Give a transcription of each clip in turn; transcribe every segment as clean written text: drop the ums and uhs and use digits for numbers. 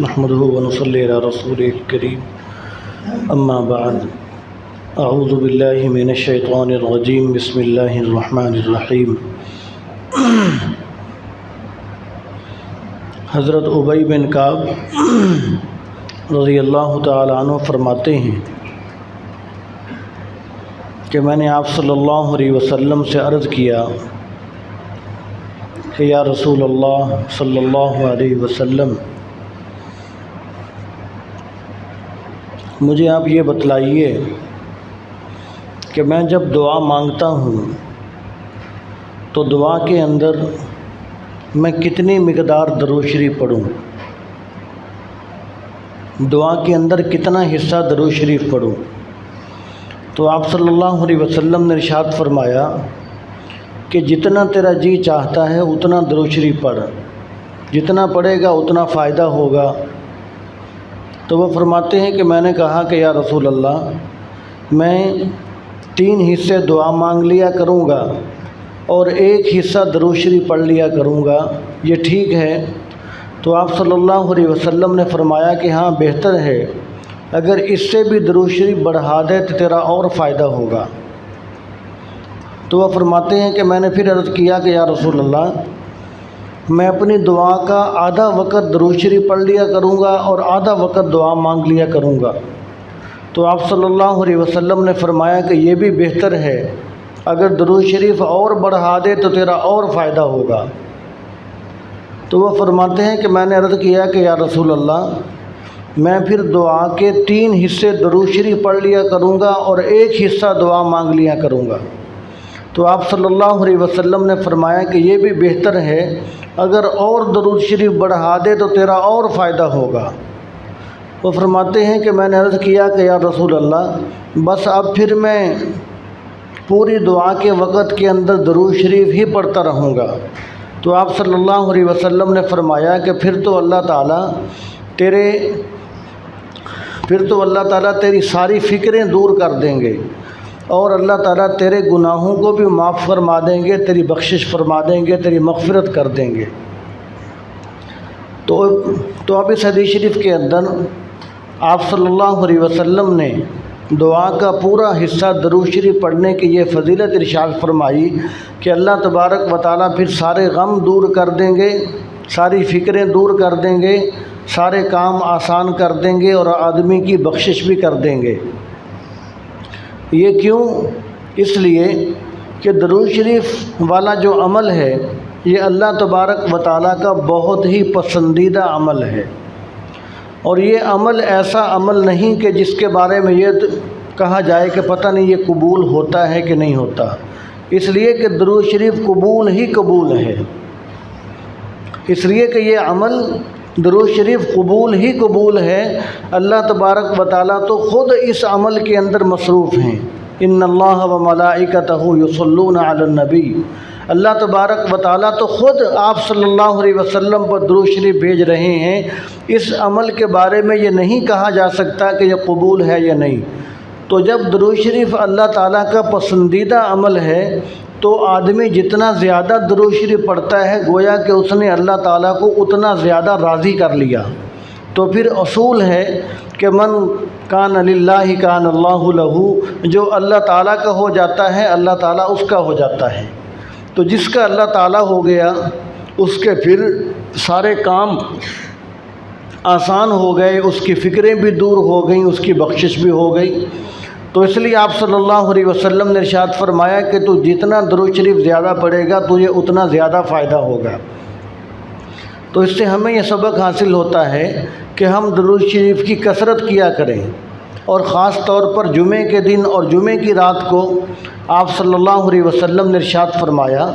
نحمده ونصلي على رسوله الكريم اما بعد اعوذ باللہ من الشیطان الرجیم بسم اللہ الرحمن الرحیم۔ حضرت ابی بن کعب رضی اللہ تعالی عنہ فرماتے ہیں کہ میں نے آپ صلی اللہ علیہ وسلم سے عرض کیا کہ یا رسول اللہ صلی اللہ علیہ وسلم، مجھے آپ یہ بتلائیے کہ میں جب دعا مانگتا ہوں تو دعا کے اندر میں کتنی مقدار درود شریف پڑھوں، دعا کے اندر کتنا حصہ درود شریف پڑھوں؟ تو آپ صلی اللہ علیہ وسلم نے ارشاد فرمایا کہ جتنا تیرا جی چاہتا ہے اتنا درود شریف پڑھ، جتنا پڑھے گا اتنا فائدہ ہوگا۔ تو وہ فرماتے ہیں کہ میں نے کہا کہ یا رسول اللہ، میں 3 حصے دعا مانگ لیا کروں گا اور 1 حصہ درود شریف پڑھ لیا کروں گا، یہ ٹھیک ہے؟ تو آپ صلی اللہ علیہ وسلم نے فرمایا کہ ہاں بہتر ہے، اگر اس سے بھی درود شریف بڑھا دے تو تیرا اور فائدہ ہوگا۔ تو وہ فرماتے ہیں کہ میں نے پھر عرض کیا کہ یا رسول اللہ، میں اپنی دعا کا آدھا وقت درود شریف پڑھ لیا کروں گا اور آدھا وقت دعا مانگ لیا کروں گا۔ تو آپ صلی اللہ علیہ وسلم نے فرمایا کہ یہ بھی بہتر ہے، اگر درود شریف اور بڑھا دے تو تیرا اور فائدہ ہوگا۔ تو وہ فرماتے ہیں کہ میں نے عرض کیا کہ یا رسول اللہ، میں پھر دعا کے 3 حصے درود شریف پڑھ لیا کروں گا اور 1 حصہ دعا مانگ لیا کروں گا۔ تو آپ صلی اللہ علیہ وسلم نے فرمایا کہ یہ بھی بہتر ہے، اگر اور درود شریف بڑھا دے تو تیرا اور فائدہ ہوگا۔ وہ فرماتے ہیں کہ میں نے عرض کیا کہ یا رسول اللہ، بس اب پھر میں پوری دعا کے وقت کے اندر درود شریف ہی پڑھتا رہوں گا۔ تو آپ صلی اللہ علیہ وسلم نے فرمایا کہ پھر تو اللہ تعالیٰ تیری ساری فکریں دور کر دیں گے اور اللہ تعالیٰ تیرے گناہوں کو بھی معاف فرما دیں گے، تیری بخشش فرما دیں گے، تیری مغفرت کر دیں گے۔ تو اب اس حدیث شریف کے اندر آپ صلی اللہ علیہ وسلم نے دعا کا پورا حصہ درود شریف پڑھنے کی یہ فضیلت ارشاد فرمائی کہ اللہ تبارک و تعالیٰ پھر سارے غم دور کر دیں گے، ساری فکریں دور کر دیں گے، سارے کام آسان کر دیں گے اور آدمی کی بخشش بھی کر دیں گے۔ یہ کیوں؟ اس لیے کہ درود شریف والا جو عمل ہے یہ اللہ تبارک و تعالیٰ کا بہت ہی پسندیدہ عمل ہے، اور یہ عمل ایسا عمل نہیں کہ جس کے بارے میں یہ کہا جائے کہ پتہ نہیں یہ قبول ہوتا ہے کہ نہیں ہوتا، اس لیے کہ درود شریف قبول ہی قبول ہے، اس لیے کہ یہ عمل درود شریف قبول ہی قبول ہے۔ اللہ تبارک و تعالیٰ تو خود اس عمل کے اندر مصروف ہیں۔ ان اللہ و ملائکتہ یصلون علی النبی، اللہ تبارک و تعالیٰ تو خود آپ صلی اللہ علیہ وسلم پر درود شریف بھیج رہے ہیں۔ اس عمل کے بارے میں یہ نہیں کہا جا سکتا کہ یہ قبول ہے یا نہیں۔ تو جب درود شریف اللہ تعالیٰ کا پسندیدہ عمل ہے تو آدمی جتنا زیادہ درود شریف پڑھتا ہے گویا کہ اس نے اللہ تعالیٰ کو اتنا زیادہ راضی کر لیا۔ تو پھر اصول ہے کہ من کان للہ کان اللہ لہ، جو اللہ تعالیٰ کا ہو جاتا ہے اللہ تعالیٰ اس کا ہو جاتا ہے۔ تو جس کا اللہ تعالیٰ ہو گیا اس کے پھر سارے کام آسان ہو گئے، اس کی فکریں بھی دور ہو گئیں، اس کی بخشش بھی ہو گئی۔ تو اس لیے آپ صلی اللہ علیہ وسلم نے ارشاد فرمایا کہ تو جتنا درود شریف زیادہ پڑھے گا تجھے اتنا زیادہ فائدہ ہوگا۔ تو اس سے ہمیں یہ سبق حاصل ہوتا ہے کہ ہم درود شریف کی کثرت کیا کریں، اور خاص طور پر جمعے کے دن اور جمعے کی رات کو آپ صلی اللہ علیہ وسلم نے ارشاد فرمایا،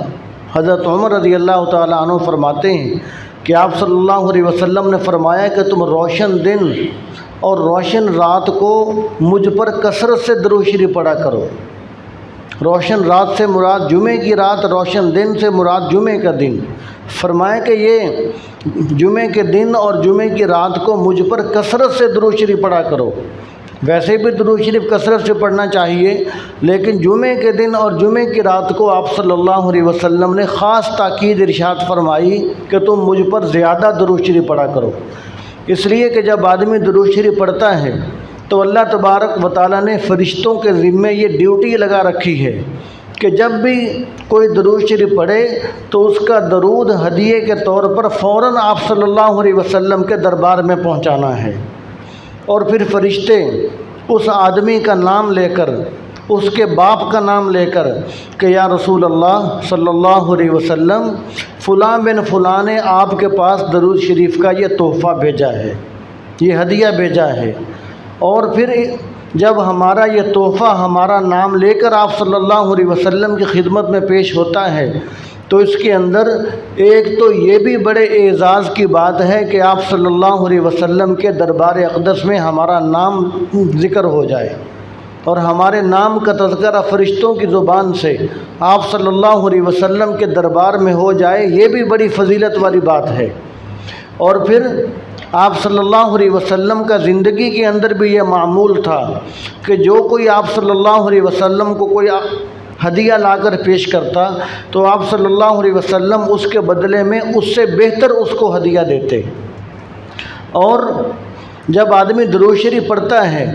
حضرت عمر رضی اللہ تعالیٰ عنہ فرماتے ہیں کہ آپ صلی اللہ علیہ وسلم نے فرمایا کہ تم روشن دن اور روشن رات کو مجھ پر کثرت سے درود شریف پڑھا کرو۔ روشن رات سے مراد جمعے کی رات، روشن دن سے مراد جمعے کا دن۔ فرمایا کہ یہ جمعے کے دن اور جمعے کی رات کو مجھ پر کثرت سے درود شریف پڑھا کرو۔ ویسے بھی درود شریف کثرت سے پڑھنا چاہیے، لیکن جمعے کے دن اور جمعے کی رات کو آپ صلی اللہ علیہ وسلم نے خاص تاکید ارشاد فرمائی کہ تم مجھ پر زیادہ درود شریف پڑھا کرو۔ اس لیے کہ جب آدمی درود شریف پڑھتا ہے تو اللہ تبارک و تعالیٰ نے فرشتوں کے ذمے یہ ڈیوٹی لگا رکھی ہے کہ جب بھی کوئی درود شریف پڑھے تو اس کا درود ہدیے کے طور پر فوراً آپ صلی اللہ علیہ وسلم کے دربار میں پہنچانا ہے، اور پھر فرشتے اس آدمی کا نام لے کر، اس کے باپ کا نام لے کر کہ یا رسول اللہ صلی اللہ علیہ وسلم فلاں بن فلاں نے آپ کے پاس درود شریف کا یہ تحفہ بھیجا ہے، یہ ہدیہ بھیجا ہے، اور پھر جب ہمارا یہ تحفہ ہمارا نام لے کر آپ صلی اللہ علیہ وسلم کی خدمت میں پیش ہوتا ہے تو اس کے اندر ایک تو یہ بھی بڑے اعزاز کی بات ہے کہ آپ صلی اللہ علیہ وسلم کے دربار اقدس میں ہمارا نام ذکر ہو جائے، اور ہمارے نام کا تذکرہ فرشتوں کی زبان سے آپ صلی اللہ علیہ وسلم کے دربار میں ہو جائے، یہ بھی بڑی فضیلت والی بات ہے۔ اور پھر آپ صلی اللہ علیہ وسلم کا زندگی کے اندر بھی یہ معمول تھا کہ جو کوئی آپ صلی اللہ علیہ وسلم کو کوئی ہدیہ لا کر پیش کرتا تو آپ صلی اللہ علیہ وسلم اس کے بدلے میں اس سے بہتر اس کو ہدیہ دیتے۔ اور جب آدمی درود شریف پڑھتا ہے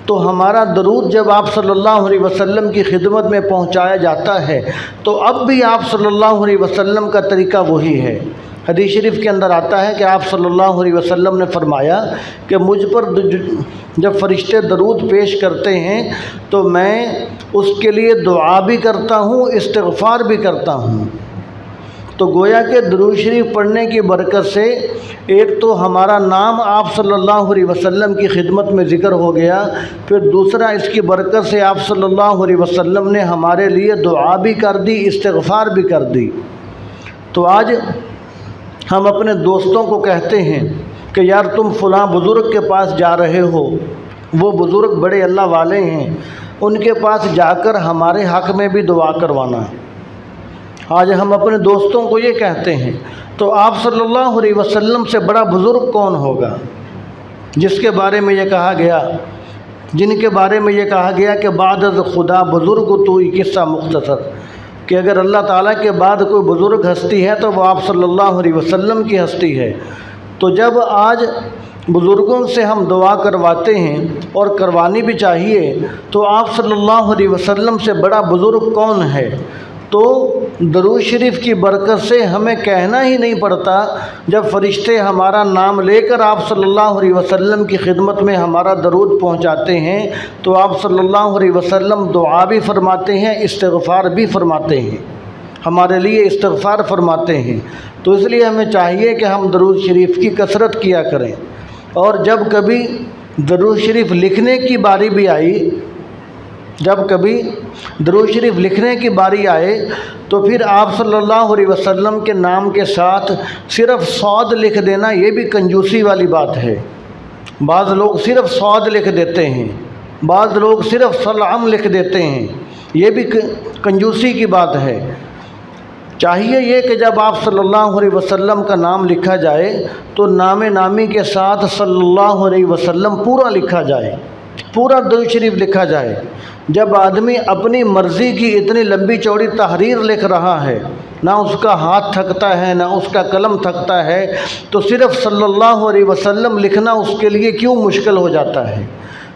تو ہمارا درود جب آپ صلی اللہ علیہ وسلم کی خدمت میں پہنچایا جاتا ہے تو اب بھی آپ صلی اللہ علیہ وسلم کا طریقہ وہی ہے۔ حدیث شریف کے اندر آتا ہے کہ آپ صلی اللہ علیہ وسلم نے فرمایا کہ مجھ پر جب فرشتے درود پیش کرتے ہیں تو میں اس کے لیے دعا بھی کرتا ہوں، استغفار بھی کرتا ہوں۔ تو گویا کہ درود شریف پڑھنے کی برکت سے ایک تو ہمارا نام آپ صلی اللہ علیہ وسلم کی خدمت میں ذکر ہو گیا، پھر دوسرا اس کی برکت سے آپ صلی اللہ علیہ وسلم نے ہمارے لیے دعا بھی کر دی، استغفار بھی کر دی۔ تو آج ہم اپنے دوستوں کو کہتے ہیں کہ یار تم فلاں بزرگ کے پاس جا رہے ہو، وہ بزرگ بڑے اللہ والے ہیں، ان کے پاس جا کر ہمارے حق میں بھی دعا کروانا۔ آج ہم اپنے دوستوں کو یہ کہتے ہیں، تو آپ صلی اللہ علیہ وسلم سے بڑا بزرگ کون ہوگا جس کے بارے میں یہ کہا گیا، جن کے بارے میں یہ کہا گیا کہ بعد از خدا بزرگ تو قصہ مختصر، کہ اگر اللہ تعالیٰ کے بعد کوئی بزرگ ہستی ہے تو وہ آپ صلی اللہ علیہ وسلم کی ہستی ہے۔ تو جب آج بزرگوں سے ہم دعا کرواتے ہیں اور کروانی بھی چاہیے تو آپ صلی اللہ علیہ وسلم سے بڑا بزرگ کون ہے؟ تو درود شریف کی برکت سے ہمیں کہنا ہی نہیں پڑتا، جب فرشتے ہمارا نام لے کر آپ صلی اللہ علیہ وسلم کی خدمت میں ہمارا درود پہنچاتے ہیں تو آپ صلی اللہ علیہ وسلم دعا بھی فرماتے ہیں، استغفار بھی فرماتے ہیں، ہمارے لیے استغفار فرماتے ہیں۔ تو اس لیے ہمیں چاہیے کہ ہم درود شریف کی کثرت کیا کریں، اور جب کبھی درود شریف لکھنے کی باری بھی آئی، جب کبھی درود شریف لکھنے کی باری آئے تو پھر آپ صلی اللہ علیہ وسلم کے نام کے ساتھ صرف صاد لکھ دینا یہ بھی کنجوسی والی بات ہے۔ بعض لوگ صرف صاد لکھ دیتے ہیں، بعض لوگ صرف سلام لکھ دیتے ہیں، یہ بھی کنجوسی کی بات ہے۔ چاہیے یہ کہ جب آپ صلی اللہ علیہ وسلم کا نام لکھا جائے تو نام نامی کے ساتھ صلی اللہ علیہ وسلم پورا لکھا جائے، پورا درود شریف لکھا جائے۔ جب آدمی اپنی مرضی کی اتنی لمبی چوڑی تحریر لکھ رہا ہے، نہ اس کا ہاتھ تھکتا ہے نہ اس کا قلم تھکتا ہے، تو صرف صلی اللہ علیہ وسلم لکھنا اس کے لیے کیوں مشکل ہو جاتا ہے؟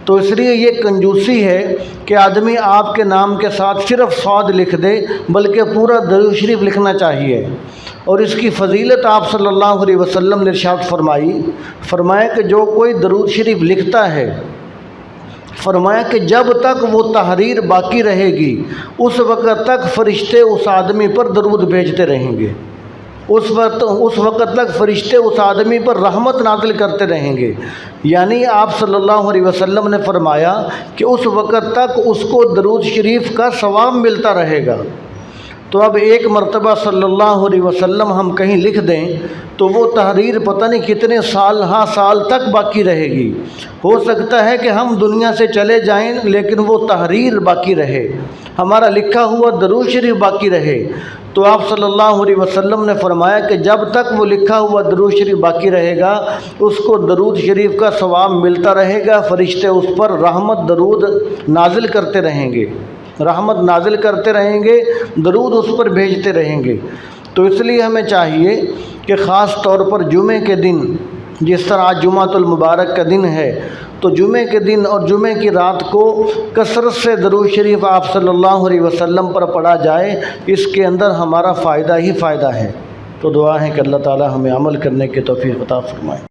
تو اس لیے یہ کنجوسی ہے کہ آدمی آپ کے نام کے ساتھ صرف صاد لکھ دے، بلکہ پورا درود شریف لکھنا چاہیے۔ اور اس کی فضیلت آپ صلی اللہ علیہ وسلم نے ارشاد فرمایا کہ جو کوئی درود شریف لکھتا ہے، فرمایا کہ جب تک وہ تحریر باقی رہے گی اس وقت تک فرشتے اس آدمی پر درود بھیجتے رہیں گے، اس وقت تک فرشتے اس آدمی پر رحمت نازل کرتے رہیں گے۔ یعنی آپ صلی اللہ علیہ وسلم نے فرمایا کہ اس وقت تک اس کو درود شریف کا ثواب ملتا رہے گا۔ تو اب ایک مرتبہ صلی اللہ علیہ وسلم ہم کہیں لکھ دیں تو وہ تحریر پتہ نہیں کتنے سال تک باقی رہے گی۔ ہو سکتا ہے کہ ہم دنیا سے چلے جائیں لیکن وہ تحریر باقی رہے، ہمارا لکھا ہوا درود شریف باقی رہے۔ تو آپ صلی اللہ علیہ وسلم نے فرمایا کہ جب تک وہ لکھا ہوا درود شریف باقی رہے گا اس کو درود شریف کا ثواب ملتا رہے گا، فرشتے اس پر رحمت درود نازل کرتے رہیں گے، رحمت نازل کرتے رہیں گے، درود اس پر بھیجتے رہیں گے۔ تو اس لیے ہمیں چاہیے کہ خاص طور پر جمعے کے دن جس طرح آج جمعۃ المبارک کا دن ہے تو جمعے کے دن اور جمعے کی رات کو کثرت سے درود شریف آپ صلی اللہ علیہ وسلم پر پڑھا جائے، اس کے اندر ہمارا فائدہ ہی فائدہ ہے۔ تو دعا ہے کہ اللہ تعالی ہمیں عمل کرنے کی توفیق عطا فرمائے۔